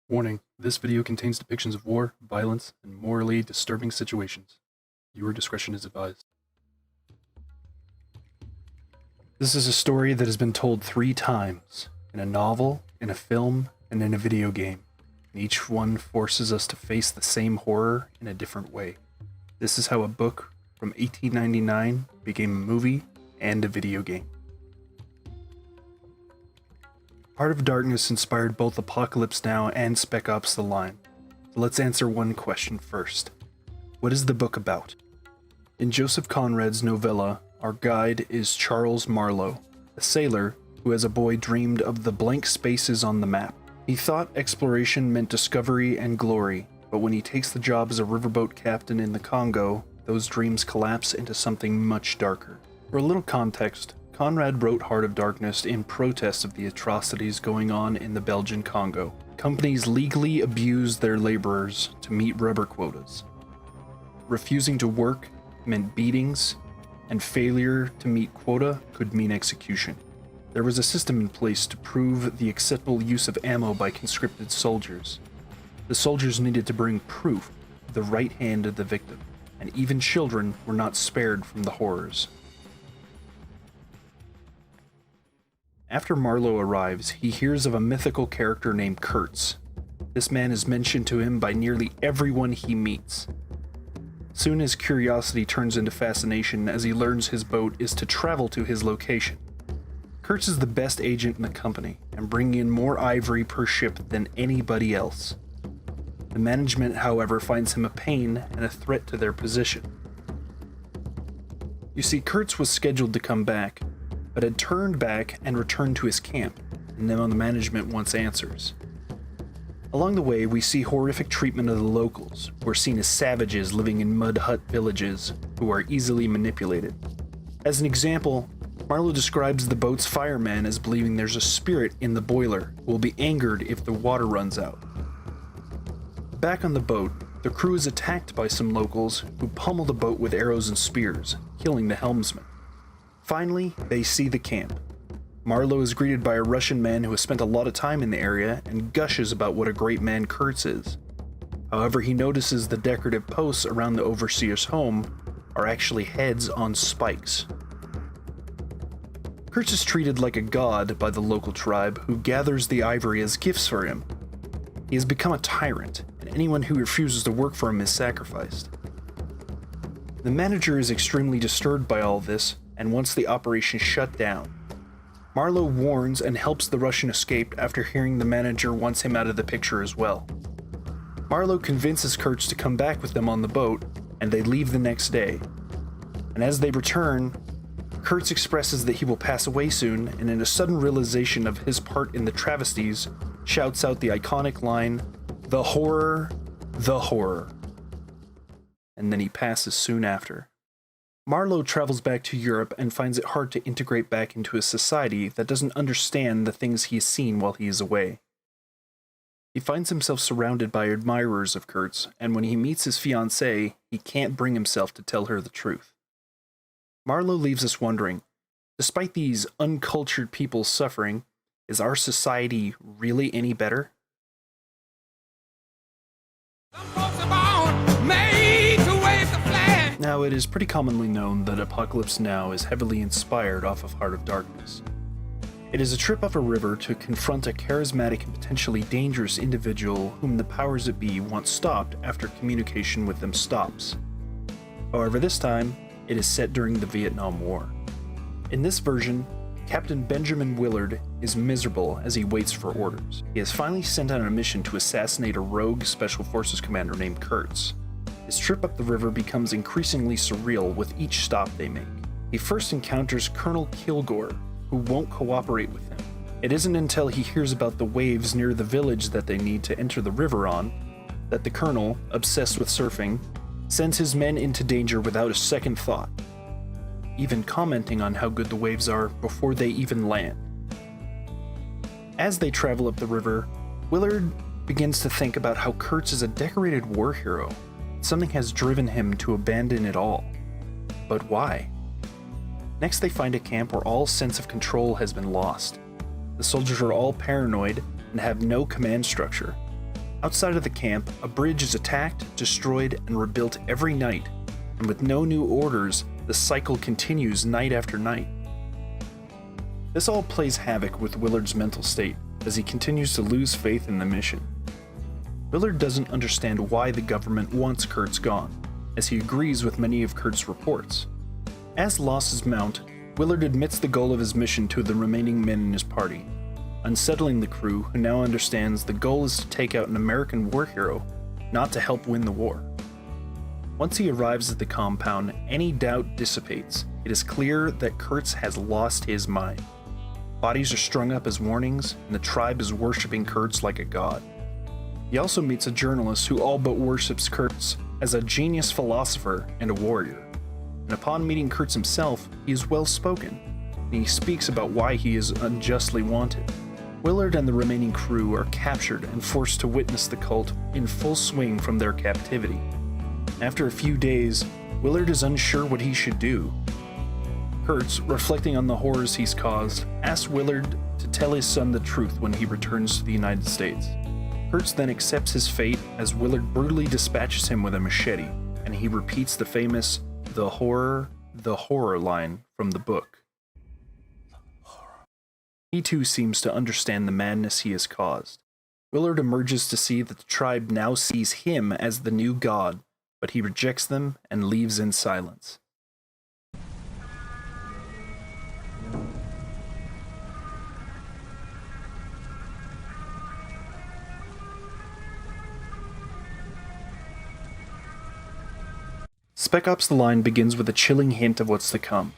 Warning, this video contains depictions of war, violence, and morally disturbing situations. Viewer discretion is advised. This is a story that has been told 3 times, in a novel, in a film, and in a video game. And each one forces us to face the same horror in a different way. This is how a book from 1899 became a movie and a video game. Heart of Darkness inspired both Apocalypse Now and Spec Ops: The Line. So let's answer one question first. What is the book about? In Joseph Conrad's novella, our guide is Charles Marlowe, a sailor who as a boy dreamed of the blank spaces on the map. He thought exploration meant discovery and glory, but when he takes the job as a riverboat captain in the Congo, those dreams collapse into something much darker. For a little context, Conrad wrote Heart of Darkness in protest of the atrocities going on in the Belgian Congo. Companies legally abused their laborers to meet rubber quotas. Refusing to work meant beatings, and failure to meet quota could mean execution. There was a system in place to prove the acceptable use of ammo by conscripted soldiers. The soldiers needed to bring proof of the right hand of the victim, and even children were not spared from the horrors. After Marlowe arrives, he hears of a mythical character named Kurtz. This man is mentioned to him by nearly everyone he meets. Soon his curiosity turns into fascination as he learns his boat is to travel to his location. Kurtz is the best agent in the company and bringing in more ivory per ship than anybody else. The management, however, finds him a pain and a threat to their position. You see, Kurtz was scheduled to come back, but had turned back and returned to his camp, and now the management wants answers. Along the way, we see horrific treatment of the locals, who are seen as savages living in mud hut villages, who are easily manipulated. As an example, Marlowe describes the boat's fireman as believing there's a spirit in the boiler who will be angered if the water runs out. Back on the boat, the crew is attacked by some locals who pummel the boat with arrows and spears, killing the helmsman. Finally, they see the camp. Marlowe is greeted by a Russian man who has spent a lot of time in the area and gushes about what a great man Kurtz is. However, he notices the decorative posts around the overseer's home are actually heads on spikes. Kurtz is treated like a god by the local tribe who gathers the ivory as gifts for him. He has become a tyrant, and anyone who refuses to work for him is sacrificed. The manager is extremely disturbed by all this and wants the operation shut down. Marlowe warns and helps the Russian escape after hearing the manager wants him out of the picture as well. Marlowe convinces Kurtz to come back with them on the boat, and they leave the next day. And as they return, Kurtz expresses that he will pass away soon, and in a sudden realization of his part in the travesties, shouts out the iconic line, "The horror, the horror." And then he passes soon after. Marlowe travels back to Europe and finds it hard to integrate back into a society that doesn't understand the things he has seen while he is away. He finds himself surrounded by admirers of Kurtz, and when he meets his fiancée, he can't bring himself to tell her the truth. Marlowe leaves us wondering, despite these uncultured people suffering, is our society really any better? Now, it is pretty commonly known that Apocalypse Now is heavily inspired off of Heart of Darkness. It is a trip up a river to confront a charismatic and potentially dangerous individual whom the powers that be want stopped after communication with them stops. However, this time, it is set during the Vietnam War. In this version, Captain Benjamin Willard is miserable as he waits for orders. He is finally sent on a mission to assassinate a rogue Special Forces commander named Kurtz. His trip up the river becomes increasingly surreal with each stop they make. He first encounters Colonel Kilgore, who won't cooperate with him. It isn't until he hears about the waves near the village that they need to enter the river on, that the colonel, obsessed with surfing, sends his men into danger without a second thought, even commenting on how good the waves are before they even land. As they travel up the river, Willard begins to think about how Kurtz is a decorated war hero. Something has driven him to abandon it all. But why? Next, they find a camp where all sense of control has been lost. The soldiers are all paranoid and have no command structure. Outside of the camp, a bridge is attacked, destroyed, and rebuilt every night, and with no new orders, the cycle continues night after night. This all plays havoc with Willard's mental state, as he continues to lose faith in the mission. Willard doesn't understand why the government wants Kurtz gone, as he agrees with many of Kurt's reports. As losses mount, Willard admits the goal of his mission to the remaining men in his party, unsettling the crew, who now understands the goal is to take out an American war hero, not to help win the war. Once he arrives at the compound, any doubt dissipates. It is clear that Kurtz has lost his mind. Bodies are strung up as warnings, and the tribe is worshipping Kurtz like a god. He also meets a journalist who all but worships Kurtz as a genius philosopher and a warrior. And upon meeting Kurtz himself, he is well spoken, and he speaks about why he is unjustly wanted. Willard and the remaining crew are captured and forced to witness the cult in full swing from their captivity. After a few days, Willard is unsure what he should do. Kurtz, reflecting on the horrors he's caused, asks Willard to tell his son the truth when he returns to the United States. Kurtz then accepts his fate as Willard brutally dispatches him with a machete, and he repeats the famous the horror line from the book. He too seems to understand the madness he has caused. Willard emerges to see that the tribe now sees him as the new god, but he rejects them and leaves in silence. Spec Ops: The Line begins with a chilling hint of what's to come.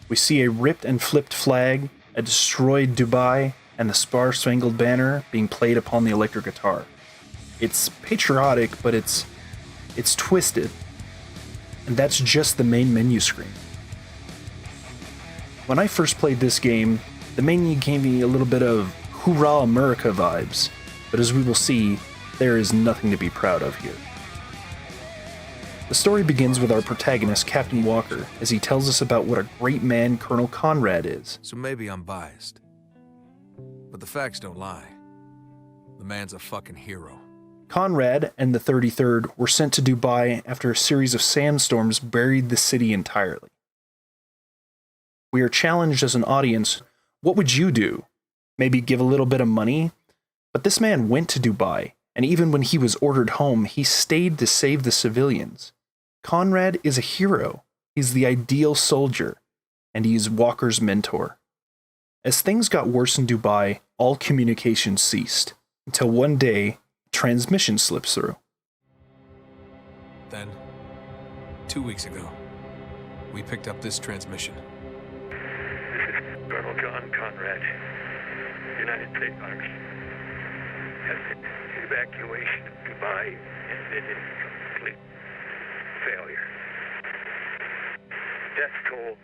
We see a ripped and flipped flag, a destroyed Dubai, and the Star-Spangled Banner being played upon the electric guitar. It's patriotic, but it's twisted. And that's just the main menu screen. When I first played this game, the menu gave me a little bit of Hoorah America vibes, but as we will see, there is nothing to be proud of here. The story begins with our protagonist, Captain Walker, as he tells us about what a great man Colonel Conrad is. So maybe I'm biased, but the facts don't lie. The man's a fucking hero. Conrad and the 33rd were sent to Dubai after a series of sandstorms buried the city entirely. We are challenged as an audience, what would you do? Maybe give a little bit of money? But this man went to Dubai, and even when he was ordered home, he stayed to save the civilians. Conrad is a hero. He's the ideal soldier, and he is Walker's mentor. As things got worse in Dubai, all communication ceased, until one day, a transmission slips through. Then, 2 weeks ago, we picked up this transmission. This is Colonel John Conrad, United States Army. Evacuation of Dubai ended in complete failure. Death toll,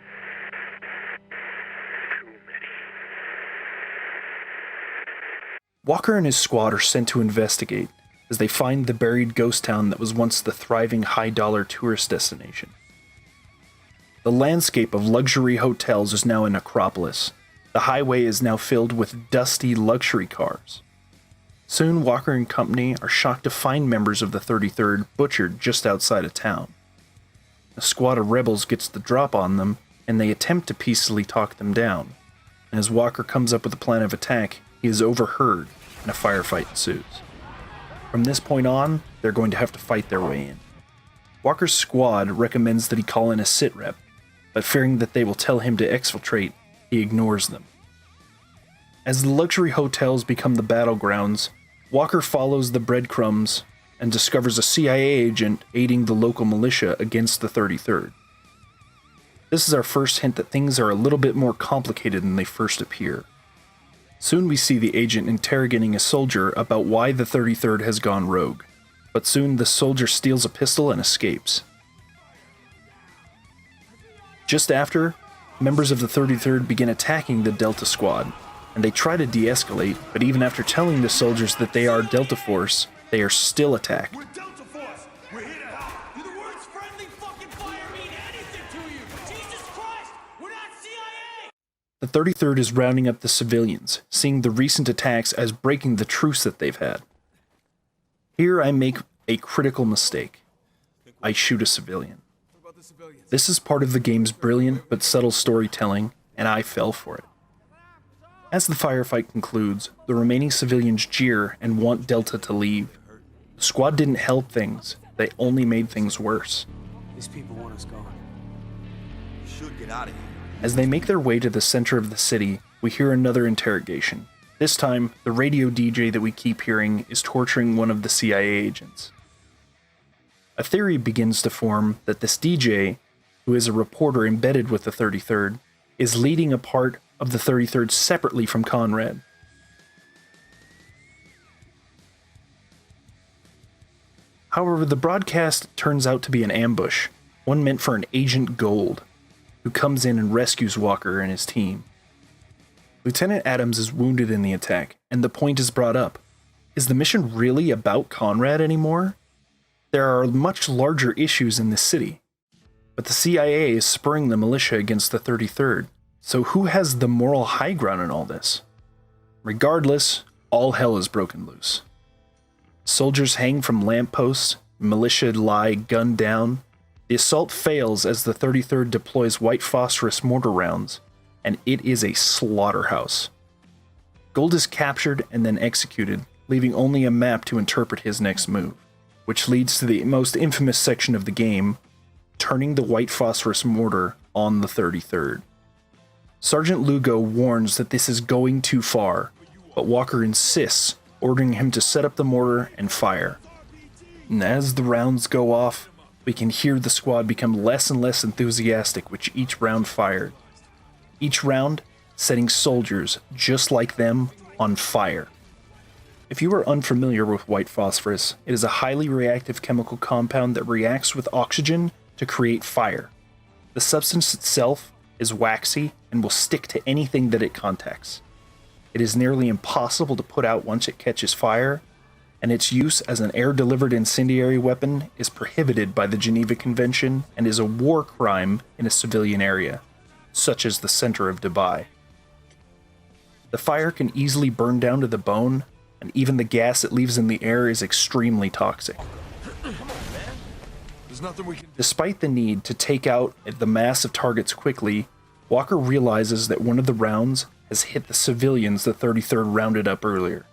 too many. Walker and his squad are sent to investigate, as they find the buried ghost town that was once the thriving high-dollar tourist destination. The landscape of luxury hotels is now a necropolis. The highway is now filled with dusty luxury cars. Soon, Walker and company are shocked to find members of the 33rd butchered just outside of town. A squad of rebels gets the drop on them, and they attempt to peacefully talk them down. And as Walker comes up with a plan of attack, he is overheard, and a firefight ensues. From this point on, they're going to have to fight their way in. Walker's squad recommends that he call in a sit-rep, but fearing that they will tell him to exfiltrate, he ignores them. As the luxury hotels become the battlegrounds, Walker follows the breadcrumbs and discovers a CIA agent aiding the local militia against the 33rd. This is our first hint that things are a little bit more complicated than they first appear. Soon we see the agent interrogating a soldier about why the 33rd has gone rogue, but soon the soldier steals a pistol and escapes. Just after, members of the 33rd begin attacking the Delta Squad, and they try to de-escalate, but even after telling the soldiers that they are Delta Force, they are still attacked. We're Delta Force! We're here to help! Do the words friendly fucking fire mean anything to you? Jesus Christ! We're not CIA! The 33rd is rounding up the civilians, seeing the recent attacks as breaking the truce that they've had. Here I make a critical mistake. I shoot a civilian. This is part of the game's brilliant but subtle storytelling, and I fell for it. As the firefight concludes, the remaining civilians jeer and want Delta to leave. The squad didn't help things, they only made things worse. These people want us gone. You should get out of here. As they make their way to the center of the city, we hear another interrogation. This time, the radio DJ that we keep hearing is torturing one of the CIA agents. A theory begins to form that this DJ, who is a reporter embedded with the 33rd, is leading a part of the 33rd separately from Conrad. However, the broadcast turns out to be an ambush, one meant for an Agent Gold, who comes in and rescues Walker and his team. Lieutenant Adams is wounded in the attack, and the point is brought up. Is the mission really about Conrad anymore? There are much larger issues in this city, but the CIA is spurring the militia against the 33rd, so who has the moral high ground in all this? Regardless, all hell is broken loose. Soldiers hang from lampposts, militia lie gunned down. The assault fails as the 33rd deploys white phosphorus mortar rounds, and it is a slaughterhouse. Gold is captured and then executed, leaving only a map to interpret his next move, which leads to the most infamous section of the game, turning the white phosphorus mortar on the 33rd. Sergeant Lugo warns that this is going too far, but Walker insists, ordering him to set up the mortar and fire. And as the rounds go off, we can hear the squad become less and less enthusiastic with each round fired. Each round setting soldiers just like them on fire. If you are unfamiliar with white phosphorus, it is a highly reactive chemical compound that reacts with oxygen to create fire. The substance itself is waxy and will stick to anything that it contacts. It is nearly impossible to put out once it catches fire, and its use as an air-delivered incendiary weapon is prohibited by the Geneva Convention and is a war crime in a civilian area, such as the center of Dubai. The fire can easily burn down to the bone, and even the gas it leaves in the air is extremely toxic. There's nothing we can do. Despite the need to take out the mass of targets quickly, Walker realizes that one of the rounds has hit the civilians the 33rd rounded up earlier.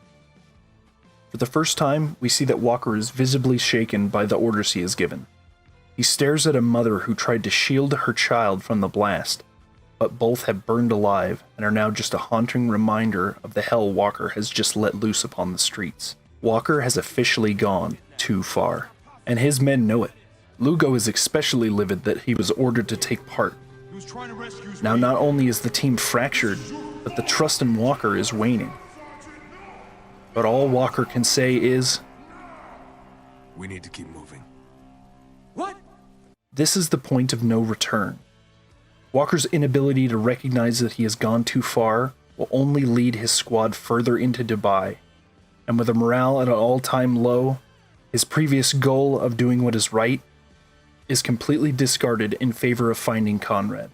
For the first time, we see that Walker is visibly shaken by the orders he is given. He stares at a mother who tried to shield her child from the blast, but both have burned alive and are now just a haunting reminder of the hell Walker has just let loose upon the streets. Walker has officially gone too far, and his men know it. Lugo is especially livid that he was ordered to take part. Now not only is the team fractured, but the trust in Walker is waning. But all Walker can say is, We need to keep moving. What? this is the point of no return. Walker's inability to recognize that he has gone too far will only lead his squad further into Dubai, and with a morale at an all-time low, his previous goal of doing what is right is completely discarded in favor of finding Conrad.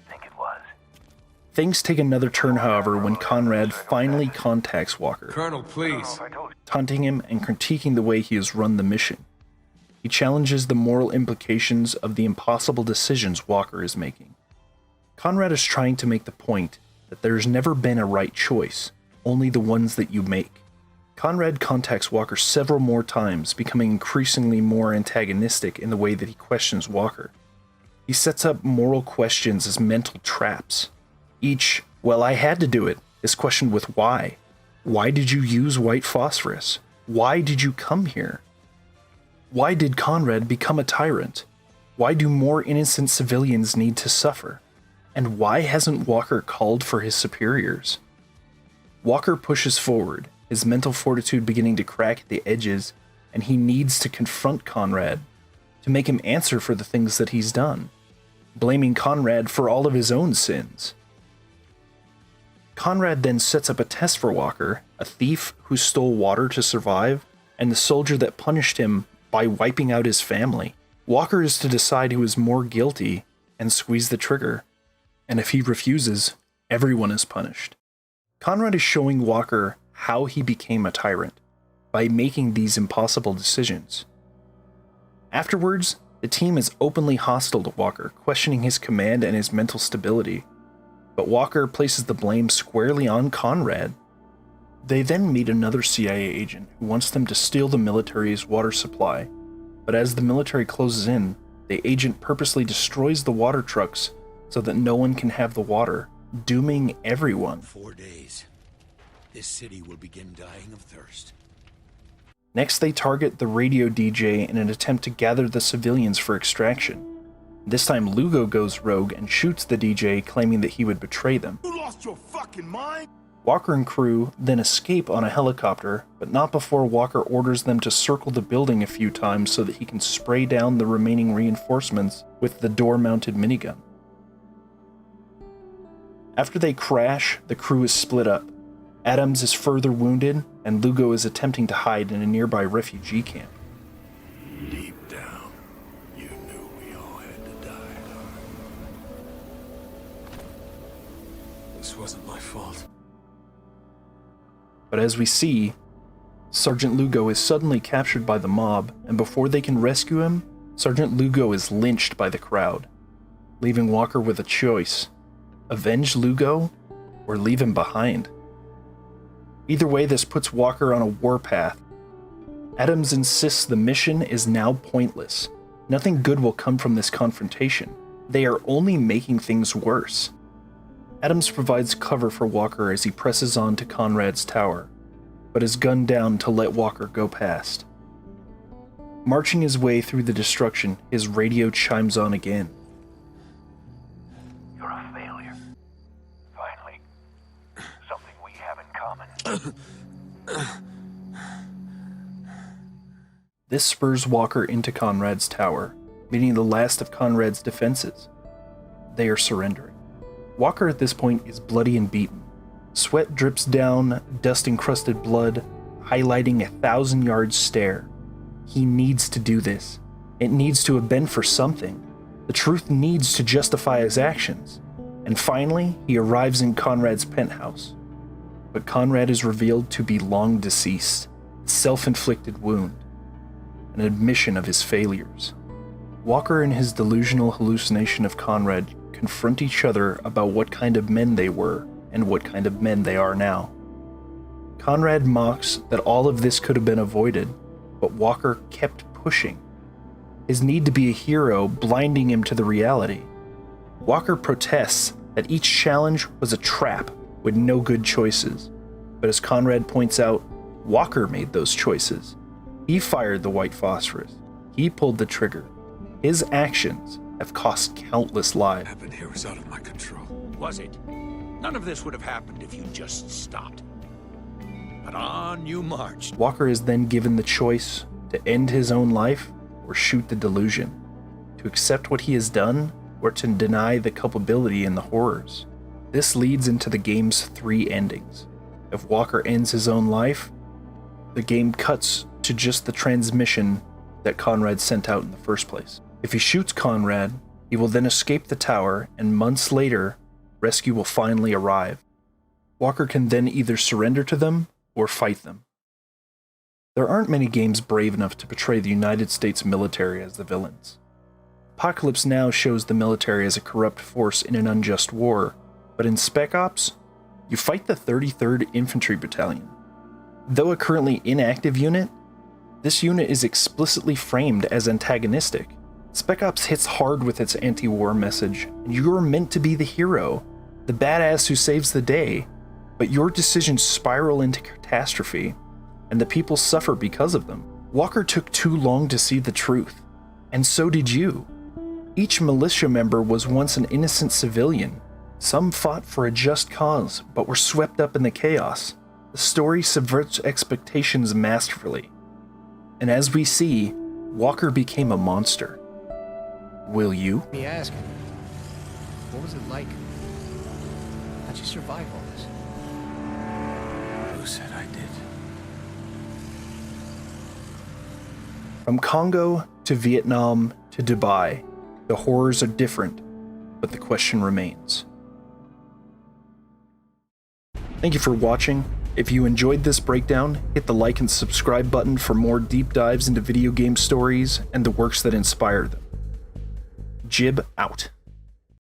Things take another turn, however, when Conrad finally contacts Walker, Colonel, please. taunting him and critiquing the way he has run the mission. He challenges the moral implications of the impossible decisions Walker is making. Conrad is trying to make the point that there's never been a right choice, only the ones that you make. Conrad contacts Walker several more times, becoming increasingly more antagonistic in the way that he questions Walker. He sets up moral questions as mental traps. Each, well, I had to do it, is questioned with why. Why did you use white phosphorus? Why did you come here? Why did Conrad become a tyrant? Why do more innocent civilians need to suffer? And why hasn't Walker called for his superiors? Walker pushes forward, his mental fortitude beginning to crack at the edges, and he needs to confront Conrad, to make him answer for the things that he's done, blaming Conrad for all of his own sins. Conrad then sets up a test for Walker, a thief who stole water to survive, and the soldier that punished him by wiping out his family. Walker is to decide who is more guilty and squeeze the trigger, and if he refuses, everyone is punished. Conrad is showing Walker how he became a tyrant. by making these impossible decisions. Afterwards, the team is openly hostile to Walker, questioning his command and his mental stability. But Walker places the blame squarely on Conrad. They then meet another CIA agent who wants them to steal the military's water supply, but as the military closes in, the agent purposely destroys the water trucks so that no one can have the water, dooming everyone. 4 days. This city will begin dying of thirst. Next, they target the radio DJ in an attempt to gather the civilians for extraction. This time, Lugo goes rogue and shoots the DJ, claiming that he would betray them. You lost your fucking mind? Walker and crew then escape on a helicopter, but not before Walker orders them to circle the building a few times so that he can spray down the remaining reinforcements with the door-mounted minigun. After they crash, the crew is split up. Adams is further wounded, and Lugo is attempting to hide in a nearby refugee camp. Deep down, you knew we all had to die. This wasn't my fault. But as we see, Sergeant Lugo is suddenly captured by the mob, and before they can rescue him, Sergeant Lugo is lynched by the crowd, leaving Walker with a choice: avenge Lugo or leave him behind. Either way, this puts Walker on a warpath. Adams insists the mission is now pointless. Nothing good will come from this confrontation. They are only making things worse. Adams provides cover for Walker as he presses on to Conrad's tower, but is gunned down to let Walker go past. Marching his way through the destruction, his radio chimes on again. You're a failure. Finally, something we have in common. This spurs Walker into Conrad's tower, meeting the last of Conrad's defenses. They are surrendering. Walker at this point is bloody and beaten. Sweat drips down, dust-encrusted blood, highlighting a 1,000-yard stare. He needs to do this. It needs to have been for something. The truth needs to justify his actions. And finally, he arrives in Conrad's penthouse. But Conrad is revealed to be long deceased, a self-inflicted wound, an admission of his failures. Walker and his delusional hallucination of Conrad confront each other about what kind of men they were and what kind of men they are now. Conrad mocks that all of this could have been avoided, but Walker kept pushing, his need to be a hero blinding him to the reality. Walker protests that each challenge was a trap with no good choices, but as Conrad points out, Walker made those choices. He fired the white phosphorus. He pulled the trigger. His actions have cost countless lives. What happened here was out of my control. Was it? None of this would have happened if you just stopped. But on you marched. Walker is then given the choice to end his own life or shoot the delusion, to accept what he has done or to deny the culpability in the horrors. This leads into the game's 3 endings. If Walker ends his own life, the game cuts to just the transmission that Conrad sent out in the first place. If he shoots Conrad, he will then escape the tower, and months later, rescue will finally arrive. Walker can then either surrender to them or fight them. There aren't many games brave enough to portray the United States military as the villains. Apocalypse Now shows the military as a corrupt force in an unjust war, but in Spec Ops, you fight the 33rd Infantry Battalion. Though a currently inactive unit, this unit is explicitly framed as antagonistic. Spec Ops hits hard with its anti-war message, and you're meant to be the hero, the badass who saves the day, but your decisions spiral into catastrophe, and the people suffer because of them. Walker took too long to see the truth, and so did you. Each militia member was once an innocent civilian. Some fought for a just cause, but were swept up in the chaos. The story subverts expectations masterfully. And as we see, Walker became a monster. Will you? Let me ask, what was it like? How'd you survive all this? Who said I did? From Congo to Vietnam to Dubai, the horrors are different, but the question remains. Thank you for watching. If you enjoyed this breakdown, hit the like and subscribe button for more deep dives into video game stories and the works that inspired them. Jib out.